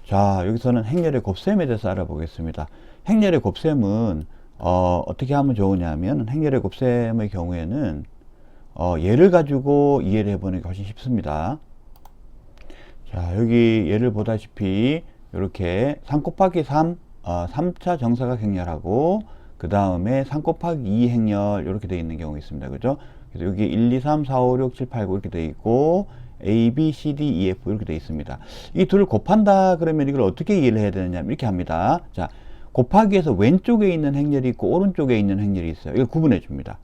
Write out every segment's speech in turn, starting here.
자, 여기서는 행렬의 곱셈에 대해서 알아보겠습니다. 행렬의 곱셈은 어떻게 하면 좋으냐면, 행렬의 곱셈의 경우에는 예를 가지고 이해를 해보는 게 훨씬 쉽습니다. 자, 여기 예를 보다시피 이렇게 3 곱하기 3 3차 정사각 행렬하고 그 다음에 3 곱하기 2 행렬 이렇게 되어 있는 경우가 있습니다. 그죠? 그래서 여기 1, 2, 3, 4, 5, 6, 7, 8, 9 이렇게 되어 있고 A, B, C, D, E, F 이렇게 되어 있습니다. 이 둘을 곱한다 그러면 이걸 어떻게 이해를 해야 되느냐 이렇게 합니다. 자, 곱하기에서 왼쪽에 있는 행렬이 있고 오른쪽에 있는 행렬이 있어요. 이걸 구분해 줍니다.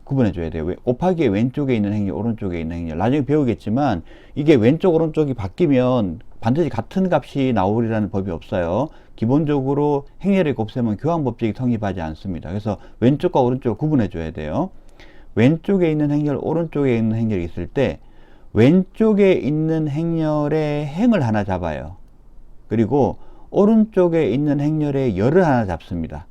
구분해 줘야 돼요. 곱하기에 왼쪽에 있는 행렬, 오른쪽에 있는 행렬. 나중에 배우겠지만 이게 왼쪽, 오른쪽이 바뀌면 반드시 같은 값이 나오리라는 법이 없어요. 기본적으로 행렬의 곱셈은 교환법칙이 성립하지 않습니다. 그래서 왼쪽과 오른쪽을 구분해 줘야 돼요. 왼쪽에 있는 행렬, 오른쪽에 있는 행렬이 있을 때 왼쪽에 있는 행렬의 행을 하나 잡아요. 그리고 오른쪽에 있는 행렬의 열을 하나 잡습니다.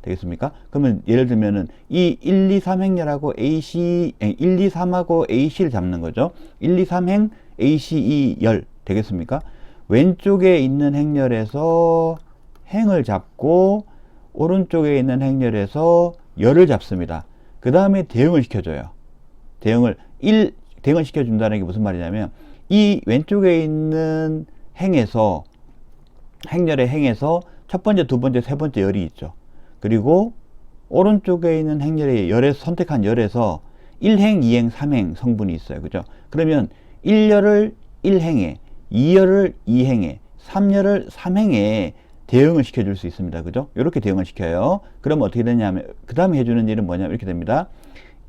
되겠습니까? 그러면 예를 들면은 이 1, 2, 3 행렬하고 AC, 1, 2, 3하고 AC를 잡는 거죠. 1, 2, 3행 ACE 열 되겠습니까? 왼쪽에 있는 행렬에서 행을 잡고 오른쪽에 있는 행렬에서 열을 잡습니다. 그 다음에 대응을 시켜줘요. 대응을 시켜준다는 게 무슨 말이냐면 이 왼쪽에 있는 행렬의 행에서 첫 번째, 두 번째, 세 번째 열이 있죠. 그리고 오른쪽에 있는 행렬의 열에서 선택한 열에서 1행, 2행, 3행 성분이 있어요. 그죠? 그러면 1열을 1행에, 2열을 2행에, 3열을 3행에 대응을 시켜줄 수 있습니다. 그죠? 이렇게 대응을 시켜요. 그러면 어떻게 되냐면, 그 다음에 해주는 일은 뭐냐면 이렇게 됩니다.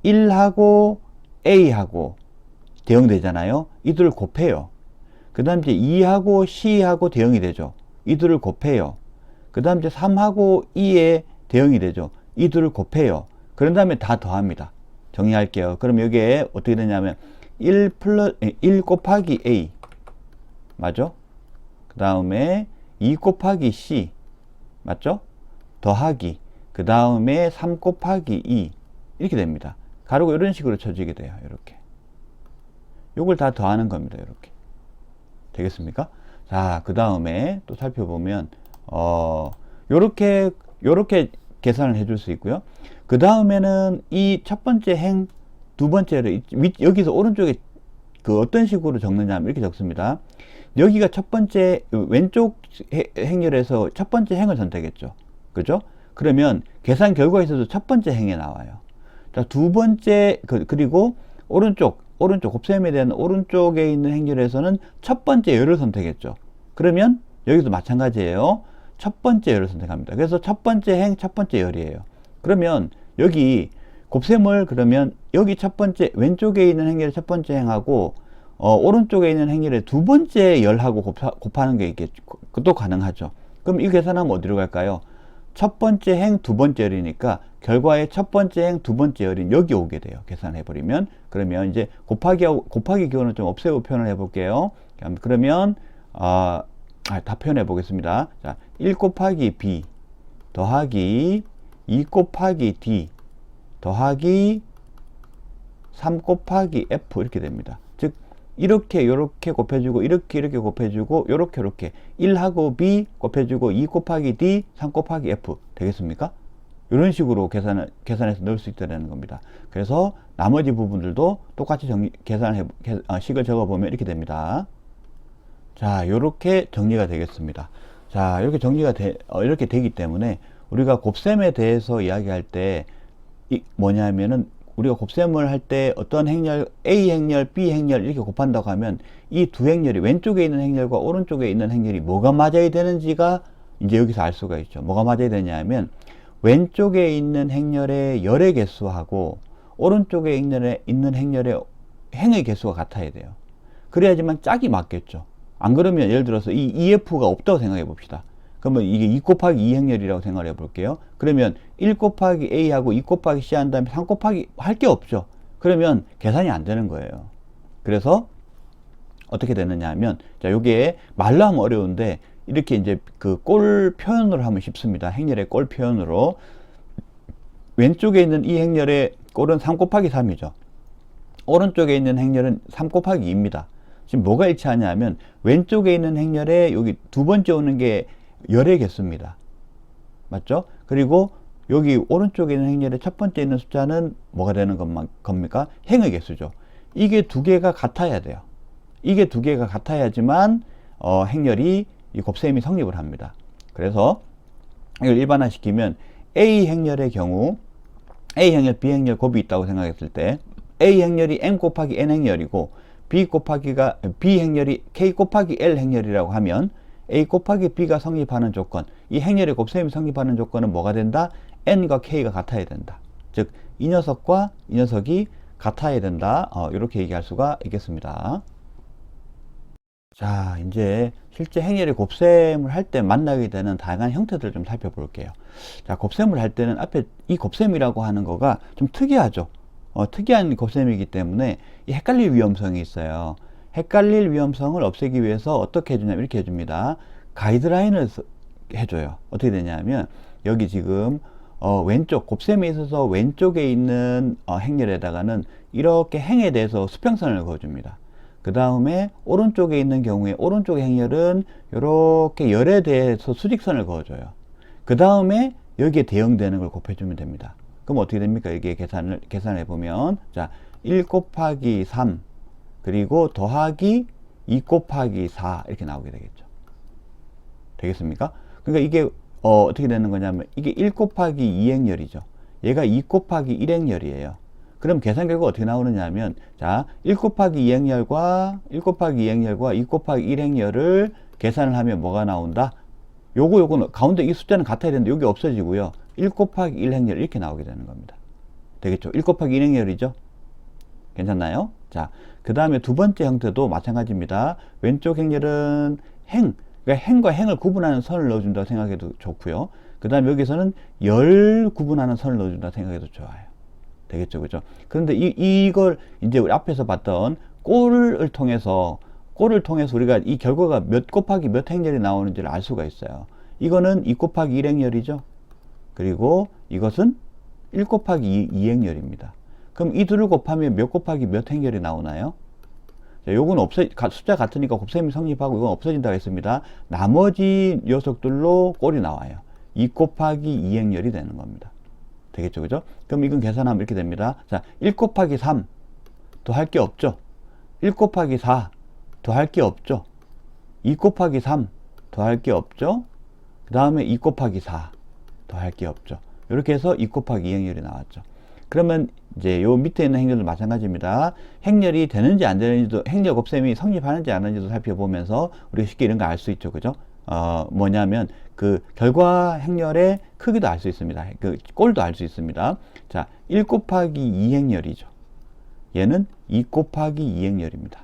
1하고 A하고 대응되잖아요. 이들을 곱해요. 그 다음 이제 2하고 C하고 대응이 되죠. 이들을 곱해요. 그 다음 이제 3하고 2에 대응이 되죠. 이 둘을 곱해요. 그런 다음에 다 더합니다. 정리할게요. 그럼 여기에 어떻게 되냐면 1 곱하기 A 맞죠? 그 다음에 2 곱하기 C 맞죠? 더하기 그 다음에 3 곱하기 2 이렇게 됩니다. 가로가 이런 식으로 쳐지게 돼요. 이렇게 요걸 다 더하는 겁니다. 이렇게 되겠습니까? 자, 그 다음에 또 살펴보면 요렇게 계산을 해줄 수 있고요. 그 다음에는 이 첫 번째 행, 두 번째를 여기서 오른쪽에 그 어떤 식으로 적느냐 하면 이렇게 적습니다. 여기가 첫 번째 왼쪽 행렬에서 첫 번째 행을 선택했죠. 그죠? 그러면 계산 결과에서도 첫 번째 행에 나와요. 자, 두 번째 그리고 오른쪽 곱셈에 대한 오른쪽에 있는 행렬에서는 첫 번째 열을 선택했죠. 그러면 여기도 마찬가지예요. 첫 번째 열을 선택합니다. 그래서 첫 번째 행, 첫 번째 열이에요. 그러면 여기 곱셈을 그러면 여기 첫 번째 왼쪽에 있는 행렬의 첫 번째 행하고 오른쪽에 있는 행렬의 두 번째 열하고 곱하는 게 이게 또 가능하죠. 그럼 이 계산하면 어디로 갈까요? 첫 번째 행, 두 번째 열이니까 결과에 첫 번째 행, 두 번째 열인 여기 오게 돼요. 계산해버리면. 그러면 이제 곱하기 기호는 좀 없애고 표현을 해볼게요. 그러면 다 표현해 보겠습니다. 자, 1 곱하기 B 더하기 2 곱하기 D 더하기 3 곱하기 F 이렇게 됩니다. 즉 이렇게 곱해주고 이렇게 곱해주고 요렇게 1하고 B 곱해주고 2 곱하기 D 3 곱하기 F 되겠습니까? 이런 식으로 계산해서 넣을 수 있다는 겁니다. 그래서 나머지 부분들도 똑같이 식을 적어보면 이렇게 됩니다. 자, 요렇게 정리가 되겠습니다. 자, 이렇게 이렇게 되기 때문에 우리가 곱셈에 대해서 이야기할 때 뭐냐면은 우리가 곱셈을 할 때 어떤 행렬 A 행렬, B 행렬 이렇게 곱한다고 하면 이 두 행렬이 왼쪽에 있는 행렬과 오른쪽에 있는 행렬이 뭐가 맞아야 되는지가 이제 여기서 알 수가 있죠. 뭐가 맞아야 되냐 하면 왼쪽에 있는 행렬의 열의 개수하고 오른쪽에 있는 행렬의 행의 개수가 같아야 돼요. 그래야지만 짝이 맞겠죠. 안 그러면 예를 들어서 이 EF가 없다고 생각해 봅시다. 그러면 이게 2 곱하기 2 행렬이라고 생각해 볼게요. 그러면 1 곱하기 A하고 2 곱하기 C 한 다음에 3 곱하기 할 게 없죠. 그러면 계산이 안 되는 거예요. 그래서 어떻게 되느냐 하면 자, 요게 말로 하면 어려운데 이렇게 이제 그 꼴 표현으로 하면 쉽습니다. 행렬의 꼴 표현으로 왼쪽에 있는 이 행렬의 꼴은 3 곱하기 3이죠. 오른쪽에 있는 행렬은 3 곱하기 2입니다. 지금 뭐가 일치하냐 하면 왼쪽에 있는 행렬에 여기 두 번째 오는 게 열의 개수입니다. 맞죠? 그리고 여기 오른쪽에 있는 행렬의 첫 번째 있는 숫자는 뭐가 되는 겁니까? 행의 개수죠. 이게 두 개가 같아야 돼요. 이게 두 개가 같아야지만 행렬이 이 곱셈이 성립을 합니다. 그래서 이걸 일반화시키면 A 행렬의 경우 A 행렬, B 행렬 곱이 있다고 생각했을 때 A 행렬이 n 곱하기 n 행렬이고 B 행렬이 k 곱하기 l 행렬이라고 하면 A 곱하기 B가 성립하는 조건, 이 행렬의 곱셈이 성립하는 조건은 뭐가 된다? n과 k가 같아야 된다. 즉 이 녀석과 이 녀석이 같아야 된다. 이렇게 얘기할 수가 있겠습니다. 자, 이제 실제 행렬의 곱셈을 할 때 만나게 되는 다양한 형태들을 좀 살펴볼게요. 자, 곱셈을 할 때는 앞에 이 곱셈이라고 하는 거가 좀 특이하죠. 특이한 곱셈이기 때문에 이 헷갈릴 위험성이 있어요. 헷갈릴 위험성을 없애기 위해서 어떻게 해주냐면 이렇게 해줍니다. 가이드라인을 해줘요. 어떻게 되냐면 여기 지금 왼쪽 곱셈에 있어서 왼쪽에 있는 행렬에다가는 이렇게 행에 대해서 수평선을 그어줍니다. 그 다음에 오른쪽에 있는 경우에 오른쪽 행렬은 이렇게 열에 대해서 수직선을 그어줘요. 그 다음에 여기에 대응되는 걸 곱해주면 됩니다. 그럼 어떻게 됩니까? 이게 계산해 보면 자, 1 곱하기 3 그리고 더하기 2 곱하기 4 이렇게 나오게 되겠죠. 되겠습니까? 그러니까 이게 어떻게 되는 거냐면 이게 1 곱하기 2행렬이죠. 얘가 2 곱하기 1행렬이에요. 그럼 계산 결과가 어떻게 나오느냐 하면 자, 1 곱하기 2행렬과 1 곱하기 2행렬과 2 곱하기 1행렬을 계산을 하면 뭐가 나온다? 요거는 가운데 이 숫자는 같아야 되는데 여기 없어지고요. 1 곱하기 1행렬 이렇게 나오게 되는 겁니다. 되겠죠? 1 곱하기 1행렬이죠? 괜찮나요? 자, 그 다음에 두 번째 형태도 마찬가지입니다. 왼쪽 행렬은 그러니까 행과 행을 구분하는 선을 넣어준다고 생각해도 좋고요. 그 다음에 여기서는 열 구분하는 선을 넣어준다고 생각해도 좋아요. 되겠죠? 그죠? 그런데 이걸 이제 우리 앞에서 봤던 꼴을 통해서 우리가 이 결과가 몇 곱하기 몇 행렬이 나오는지를 알 수가 있어요. 이거는 2 곱하기 1행렬이죠. 그리고 이것은 1 곱하기 2행렬입니다. 그럼 이 둘을 곱하면 몇 곱하기 몇 행렬이 나오나요? 자, 요건 숫자 같으니까 곱셈이 성립하고 이건 없어진다고 했습니다. 나머지 녀석들로 꼴이 나와요. 2 곱하기 2행렬이 되는 겁니다. 되겠죠? 그죠? 그럼 이건 계산하면 이렇게 됩니다. 자, 1 곱하기 3 더할 게 없죠? 1 곱하기 4 더할 게 없죠? 2 곱하기 3 더할 게 없죠? 그 다음에 2 곱하기 4 더할 게 없죠. 이렇게 해서 2 곱하기 2행렬이 나왔죠. 그러면 이제 요 밑에 있는 행렬도 마찬가지입니다. 행렬이 되는지 안 되는지도, 행렬 곱셈이 성립하는지 안 하는지도 살펴보면서 우리가 쉽게 이런 거 알 수 있죠. 그죠? 뭐냐면 그 결과 행렬의 크기도 알 수 있습니다. 그 꼴도 알 수 있습니다. 자, 1 곱하기 2행렬이죠. 얘는 2 곱하기 2행렬입니다.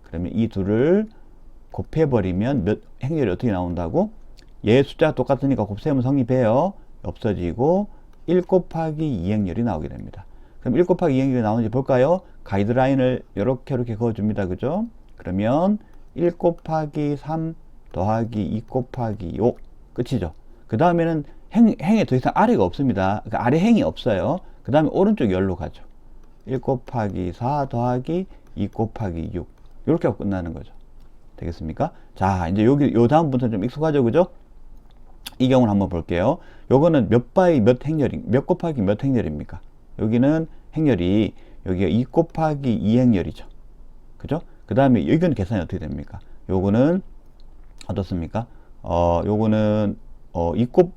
그러면 이 둘을 곱해버리면 몇 행렬이 어떻게 나온다고? 얘 숫자가 똑같으니까 곱셈은 성립해요. 없어지고 1 곱하기 2행렬이 나오게 됩니다. 그럼 1 곱하기 2행렬이 나오는지 볼까요? 가이드라인을 이렇게 그어줍니다. 그죠? 그러면 1 곱하기 3 더하기 2 곱하기 5 끝이죠. 그 다음에는 행에 더 이상 아래가 없습니다. 그러니까 아래 행이 없어요. 그 다음에 오른쪽 열로 가죠. 1 곱하기 4 더하기 2 곱하기 6 이렇게 하고 끝나는 거죠. 되겠습니까? 자, 이제 요 다음 부분은 좀 익숙하죠. 그죠? 이 경우를 한번 볼게요. 요거는 몇 곱하기 몇 행렬입니까? 여기는 행렬이 여기가 2 곱하기 2행렬이죠. 그죠? 그 다음에 이건 계산이 어떻게 됩니까? 요거는 어떻습니까? 요거는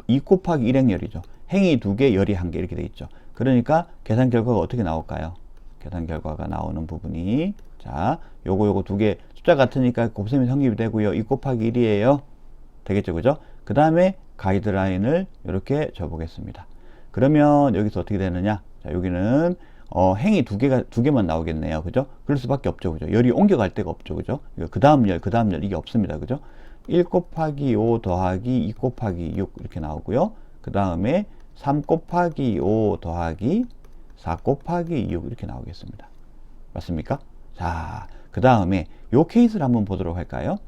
2 곱하기 1행렬이죠. 행이 2개, 열이 1개 이렇게 돼 있죠. 그러니까 계산 결과가 어떻게 나올까요? 계산 결과가 나오는 부분이 자, 요거 2개 숫자 같으니까 곱셈이 성립이 되고요. 2 곱하기 1이에요. 되겠죠? 그죠? 그 다음에 가이드라인을 이렇게 줘보겠습니다. 그러면 여기서 어떻게 되느냐? 자, 여기는 행이 2개만 나오겠네요. 그죠? 그럴 수밖에 없죠. 그죠? 열이 옮겨갈 데가 없죠. 그죠? 그 다음 열 이게 없습니다. 그죠? 1 곱하기 5 더하기 2 곱하기 6 이렇게 나오고요. 그 다음에 3 곱하기 5 더하기 4 곱하기 6 이렇게 나오겠습니다. 맞습니까? 자, 그 다음에 요 케이스를 한번 보도록 할까요?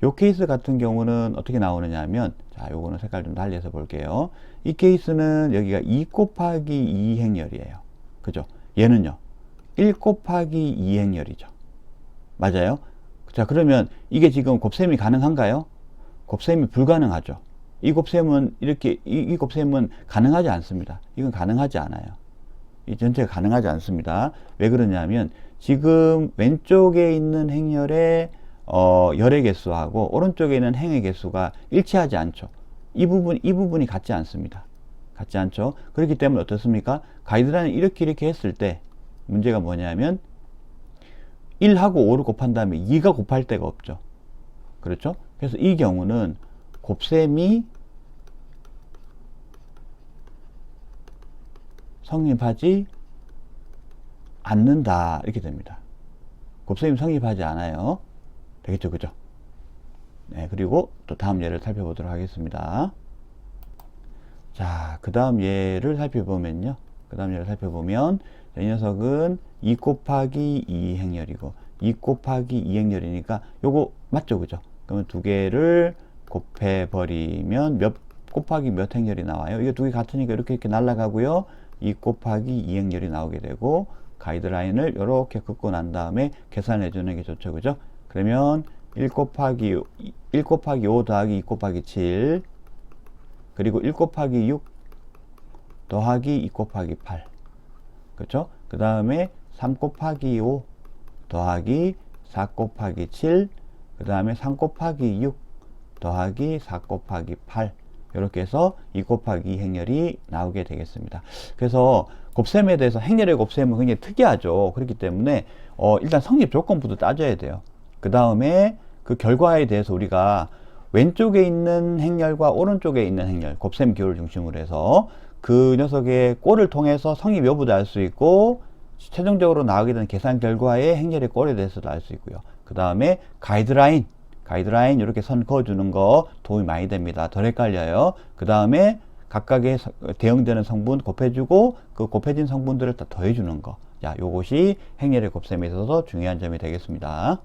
요 케이스 같은 경우는 어떻게 나오느냐 하면 자, 요거는 색깔 좀 달리 해서 볼게요. 이 케이스는 여기가 2 곱하기 2행렬이에요. 그죠? 얘는요 1 곱하기 2행렬이죠. 맞아요? 자, 그러면 이게 지금 곱셈이 가능한가요? 곱셈이 불가능하죠. 이 곱셈은 이렇게, 이 곱셈은 가능하지 않습니다. 이건 가능하지 않아요. 이 전체가 가능하지 않습니다. 왜 그러냐면 지금 왼쪽에 있는 행렬의 열의 개수하고 오른쪽에 있는 행의 개수가 일치하지 않죠. 이 부분이 같지 않습니다. 같지 않죠. 그렇기 때문에 어떻습니까? 가이드라인을 이렇게 했을 때 문제가 뭐냐면 1하고 5를 곱한 다음에 2가 곱할 데가 없죠. 그렇죠? 그래서 이 경우는 곱셈이 성립하지 않는다. 이렇게 됩니다. 곱셈이 성립하지 않아요. 되겠죠? 그죠? 네, 그리고 또 다음 예를 살펴보도록 하겠습니다. 자, 그 다음 예를 살펴보면요. 이 녀석은 2 곱하기 2 행렬이고 2 곱하기 2 행렬이니까 요거 맞죠? 그죠? 그러면 두 개를 곱해버리면 몇 곱하기 몇 행렬이 나와요? 이거 두 개 같으니까 이렇게 날아가고요. 2 곱하기 2 행렬이 나오게 되고 가이드라인을 이렇게 긋고 난 다음에 계산해 주는 게 좋죠. 그죠? 그러면 1 곱하기 5 더하기 2 곱하기 7 그리고 1 곱하기 6 더하기 2 곱하기 8 그렇죠? 그 다음에 3 곱하기 5 더하기 4 곱하기 7 그 다음에 3 곱하기 6 더하기 4 곱하기 8 이렇게 해서 2 곱하기 2 행렬이 나오게 되겠습니다. 그래서 곱셈에 대해서 행렬의 곱셈은 굉장히 특이하죠. 그렇기 때문에 일단 성립 조건부터 따져야 돼요. 그 다음에 그 결과에 대해서 우리가 왼쪽에 있는 행렬과 오른쪽에 있는 행렬, 곱셈 기호를 중심으로 해서 그 녀석의 꼴을 통해서 성립 여부도 알 수 있고 최종적으로 나오게 되는 계산 결과의 행렬의 꼴에 대해서도 알 수 있고요. 그 다음에 가이드라인 이렇게 선 그어주는 거 도움이 많이 됩니다. 덜 헷갈려요. 그 다음에 각각의 대응되는 성분 곱해주고 그 곱해진 성분들을 다 더해주는 거. 자, 요것이 행렬의 곱셈에 있어서 중요한 점이 되겠습니다.